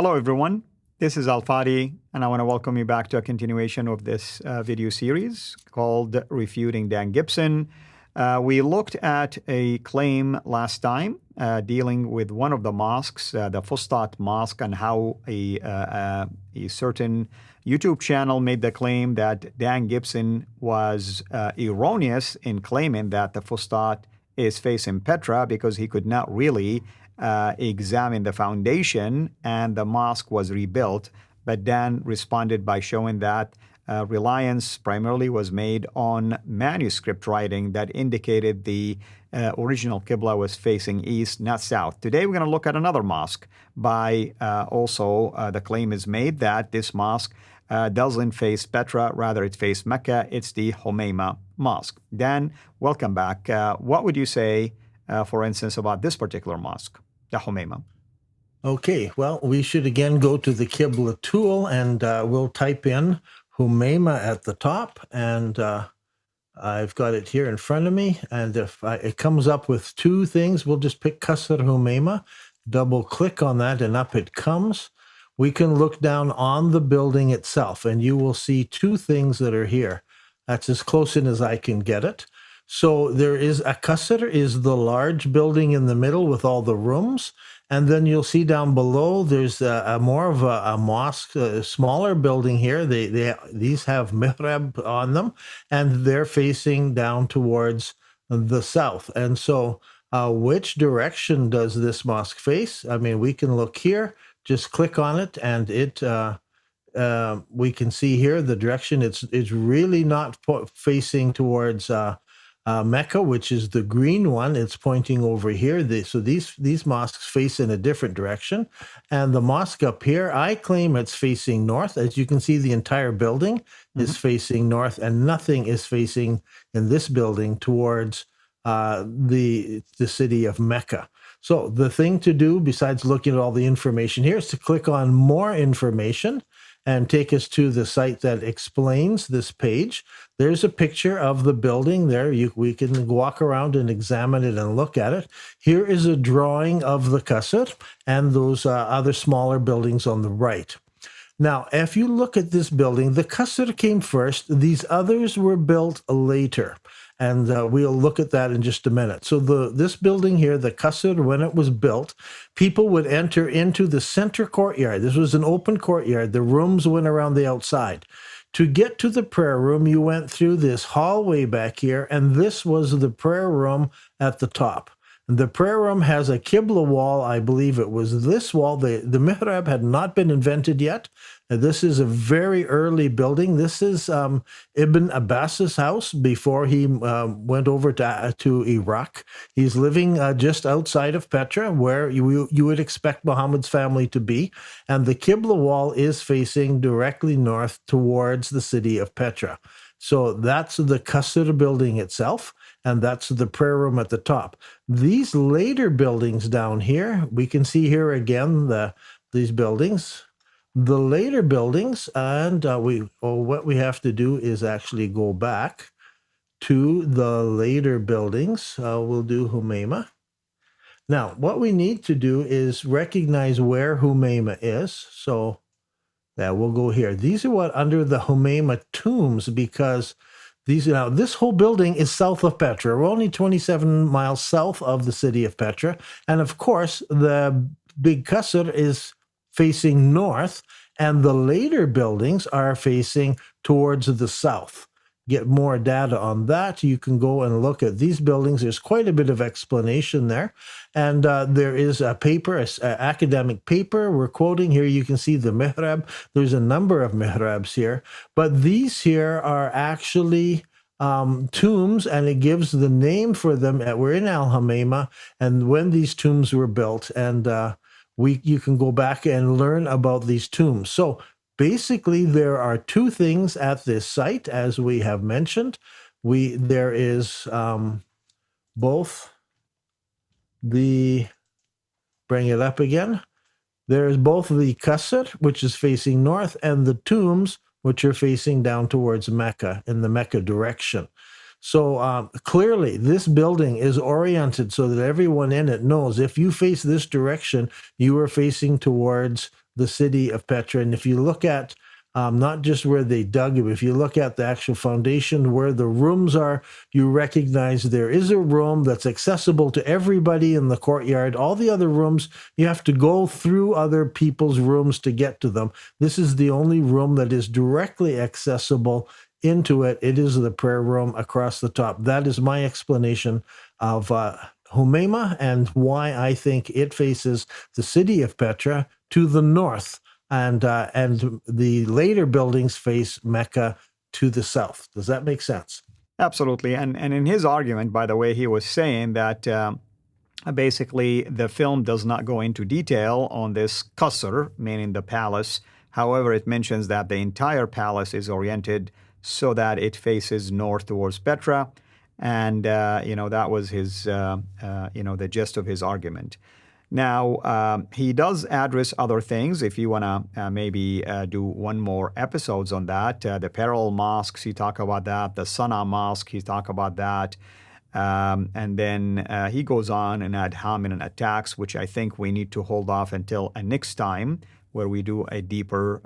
Hello, everyone. This is Fadi, and I want to welcome you back to a continuation of this video series called Refuting Dan Gibson. We looked at a claim last time dealing with one of the mosques, the Fustat Mosque, and how a certain YouTube channel made the claim that Dan Gibson was erroneous in claiming that the Fustat is facing Petra because he could not really examine the foundation, and the mosque was rebuilt. But Dan responded by showing that reliance primarily was made on manuscript writing that indicated the original Qibla was facing east, not south. Today we're going to look at another mosque by the claim is made that this mosque doesn't face Petra, rather it faced Mecca. It's the Humeima Mosque. Dan, welcome back. What would you say, for instance, about this particular mosque? The Humeima. Okay, well, we should again go to the Qibla tool, and we'll type in Humeima at the top, and I've got it here in front of me, and if it comes up with two things, we'll just pick Qasr Humeima, double click on that, and up it comes. We can look down on the building itself, and you will see two things that are here. That's as close in as I can get it. So there is a Qasr, is the large building in the middle with all the rooms. And then you'll see down below, there's more of a mosque, a smaller building here. These have mihrab on them, and they're facing down towards the south. And so which direction does this mosque face? I mean, we can look here, just click on it, and we can see here the direction. It's really not facing towards Mecca, which is the green one. It's pointing over here. So these mosques face in a different direction. And the mosque up here, I claim it's facing north. As you can see, the entire building is facing north, and nothing is facing in this building towards the city of Mecca. So the thing to do, besides looking at all the information here, is to click on more information and take us to the site that explains this page. There's a picture of the building there. We can walk around and examine it and look at it. Here is a drawing of the Qasr and those other smaller buildings on the right. Now, if you look at this building, the Qasr came first. These others were built later. And we'll look at that in just a minute. So this building here, the Qasr, when it was built, people would enter into the center courtyard. This was an open courtyard. The rooms went around the outside. To get to the prayer room, you went through this hallway back here, and this was the prayer room at the top. The prayer room has a Qibla wall. I believe it was this wall. The mihrab had not been invented yet. This is a very early building. This is Ibn Abbas's house before he went over to Iraq. He's living just outside of Petra, where you would expect Muhammad's family to be. And the Qibla wall is facing directly north towards the city of Petra. So that's the Qasr building itself, and that's the prayer room at the top. These later buildings down here, we can see here again these buildings. The later buildings, and what we have to do is actually go back to the later buildings. We'll do Humeima. Now, what we need to do is recognize where Humeima is. So yeah, we'll go here. These are what under the Humeima tombs, because this whole building is south of Petra. We're only 27 miles south of the city of Petra. And of course, the big Qasr is facing north, and the later buildings are facing towards the south. Get more data on that, you can go and look at these buildings. There's quite a bit of explanation there. And there is a paper, an academic paper we're quoting here. You can see the mihrab. There's a number of mihrabs here. But these here are actually tombs, and it gives the name for them. We're in Al-Humeima, and when these tombs were built. And you can go back and learn about these tombs. So basically, there are two things at this site, as we have mentioned. There is both bring it up again. There is both the Qasr, which is facing north, and the tombs, which are facing down towards Mecca, in the Mecca direction. So clearly, this building is oriented so that everyone in it knows if you face this direction, you are facing towards the city of Petra. And if you look at not just where they dug, but if you look at the actual foundation where the rooms are, you recognize there is a room that's accessible to everybody in the courtyard. All the other rooms, you have to go through other people's rooms to get to them. This is the only room that is directly accessible into it. It is the prayer room across the top. That is my explanation of Humeima and why I think it faces the city of Petra to the north. And the later buildings face Mecca to the south. Does that make sense? Absolutely. And in his argument, by the way, he was saying that basically the film does not go into detail on this qasr, meaning the palace. However, it mentions that the entire palace is oriented so that it faces north towards Petra. And, that was his, the gist of his argument. Now, he does address other things. If you want to maybe do one more episodes on that, the parallel mosques, he talk about that. The Sana'a Mosque, he talk about that. And then he goes on and add Hamin attacks, which I think we need to hold off until next time, where we do a deeper,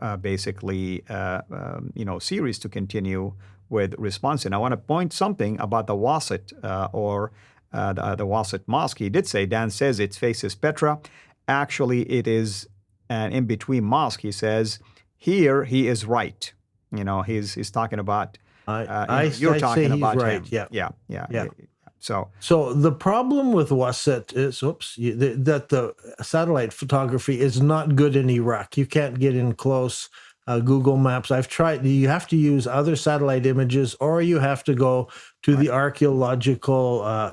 series to continue with response. And I want to point something about the Wasit or the Wasit Mosque. He did say, Dan says it faces Petra. Actually, it is an in-between mosque. He says, here he is right. He's talking about, you're talking about right. him. Yeah. So the problem with Wasit is, that the satellite photography is not good in Iraq. You can't get in close. Google Maps, I've tried. You have to use other satellite images, or you have to go to the archaeological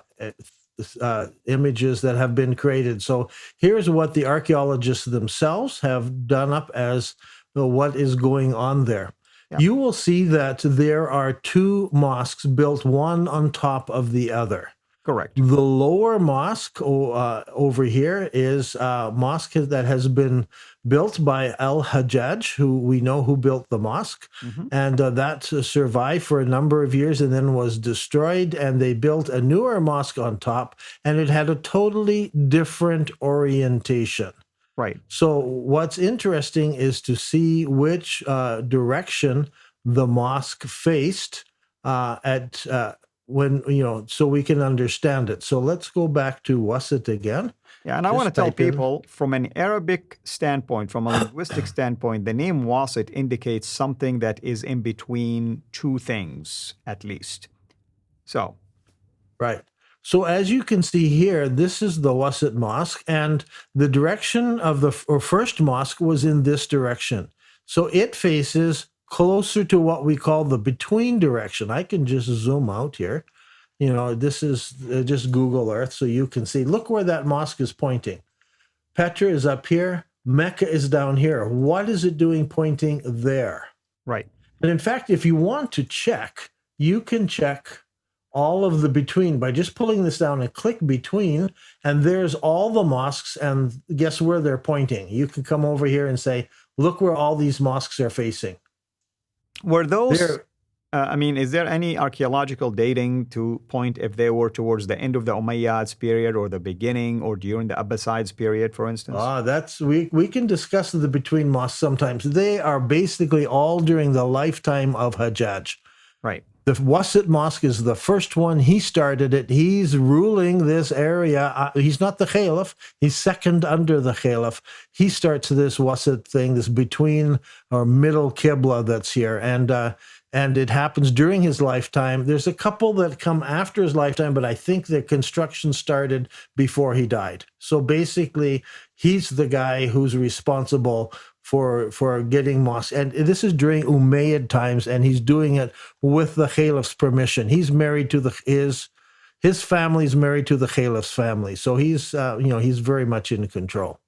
images that have been created. So here's what the archaeologists themselves have done up as what is going on there. Yeah. You will see that there are two mosques built one on top of the other. Correct. The lower mosque over here is a mosque that has been built by Al-Hajjaj, who we know who built the mosque. Mm-hmm. And that survived for a number of years and then was destroyed. And they built a newer mosque on top, and it had a totally different orientation. Right. So what's interesting is to see which direction the mosque faced so we can understand it. So let's go back to Wasit again. Yeah, and I want to tell people from an Arabic standpoint, from a linguistic standpoint, the name Wasit indicates something that is in between two things, at least. So. Right. So as you can see here, this is the Wasit Mosque, and the direction of the first mosque was in this direction. So it faces closer to what we call the between direction. I can just zoom out here. This is just Google Earth, so you can see. Look where that mosque is pointing. Petra is up here. Mecca is down here. What is it doing pointing there? Right. And in fact, if you want to check, you can check all of the between by just pulling this down and click between, and there's all the mosques, and guess where they're pointing. You can come over here and say, look where all these mosques are facing. Were those, is there any archaeological dating to point if they were towards the end of the Umayyads period or the beginning or during the Abbasides period, for instance? We can discuss the between mosques sometimes. They are basically all during the lifetime of Hajjaj. Right. The Wasit Mosque is the first one. He started it. He's ruling this area. He's not the Caliph. He's second under the Caliph. He starts this Wasit thing, this between or middle Qibla that's here. And it happens during his lifetime. There's a couple that come after his lifetime, but I think the construction started before he died. So basically, he's the guy who's responsible for getting mosques. And this is during Umayyad times, and he's doing it with the Caliph's permission. He's married to his family's married to the Caliph's family. So he's very much in control.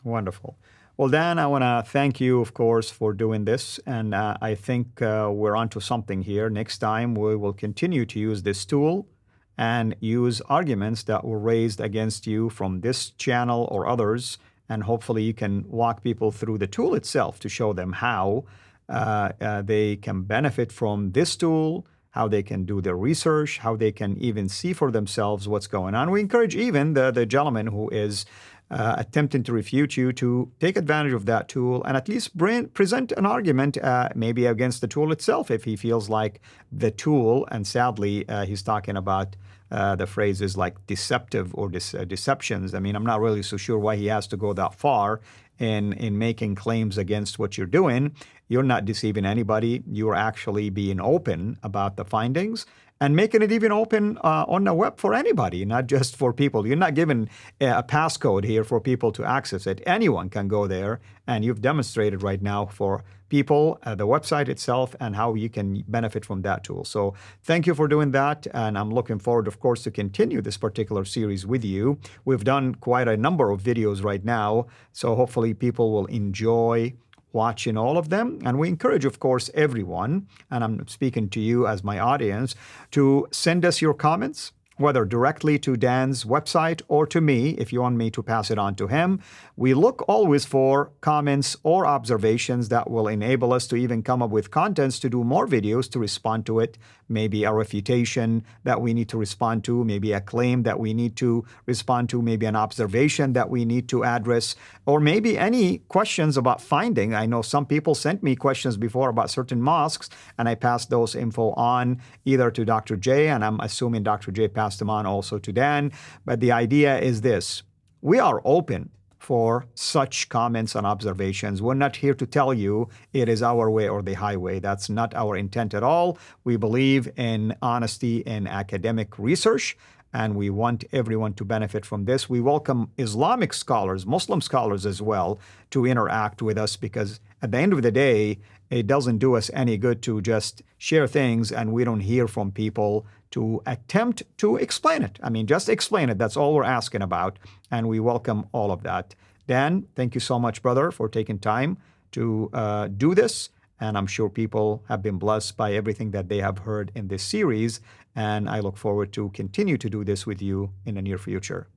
Wonderful. Well, Dan, I want to thank you, of course, for doing this. And I think we're onto something here. Next time, we will continue to use this tool and use arguments that were raised against you from this channel or others. And hopefully you can walk people through the tool itself to show them how they can benefit from this tool how they can do their research, how they can even see for themselves what's going on. We encourage even the gentleman who is attempting to refute you to take advantage of that tool and at least present an argument maybe against the tool itself if he feels like the tool, and sadly he's talking about the phrases like deceptive or deceptions. I mean, I'm not really so sure why he has to go that far in making claims against what you're doing. You're not deceiving anybody. You're actually being open about the findings and making it even open on the web for anybody, not just for people. You're not giving a passcode here for people to access it. Anyone can go there, and you've demonstrated right now for people the website itself and how you can benefit from that tool. So thank you for doing that, and I'm looking forward, of course, to continue this particular series with you. We've done quite a number of videos right now, so hopefully people will enjoy watching all of them. And we encourage, of course, everyone, and I'm speaking to you as my audience, to send us your comments, whether directly to Dan's website or to me, if you want me to pass it on to him. We look always for comments or observations that will enable us to even come up with contents to do more videos to respond to it. Maybe a refutation that we need to respond to, maybe a claim that we need to respond to, maybe an observation that we need to address, or maybe any questions about finding. I know some people sent me questions before about certain mosques, and I passed those info on either to Dr. J, and I'm assuming Dr. J passed them on also to Dan. But the idea is this: we are open for such comments and observations. We're not here to tell you it is our way or the highway. That's not our intent at all. We believe in honesty in academic research, and we want everyone to benefit from this. We welcome Islamic scholars, Muslim scholars as well, to interact with us, because at the end of the day, it doesn't do us any good to just share things and we don't hear from people to attempt to explain it. I mean, just explain it. That's all we're asking about, and we welcome all of that. Dan, thank you so much, brother, for taking time to do this, and I'm sure people have been blessed by everything that they have heard in this series, and I look forward to continue to do this with you in the near future.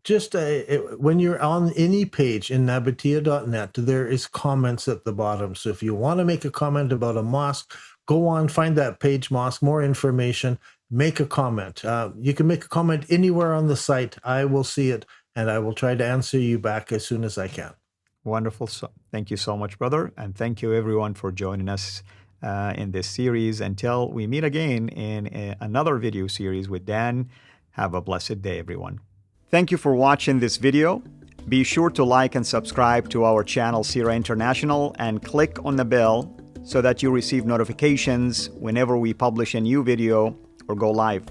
Just when you're on any page in nabatia.net, there is comments at the bottom. So if you want to make a comment about a mosque, go on, find that page, mosque, more information, make a comment. You can make a comment anywhere on the site. I will see it, and I will try to answer you back as soon as I can. Wonderful. So, thank you so much, brother. And thank you, everyone, for joining us in this series. Until we meet again in another video series with Dan, have a blessed day, everyone. Thank you for watching this video. Be sure to like and subscribe to our channel, CIRA International, and click on the bell so that you receive notifications whenever we publish a new video or go live.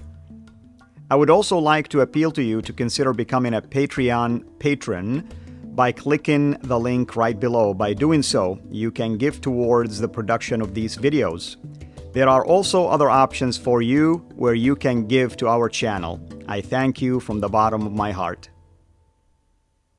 I would also like to appeal to you to consider becoming a Patreon patron by clicking the link right below. By doing so, you can give towards the production of these videos. There are also other options for you where you can give to our channel. I thank you from the bottom of my heart.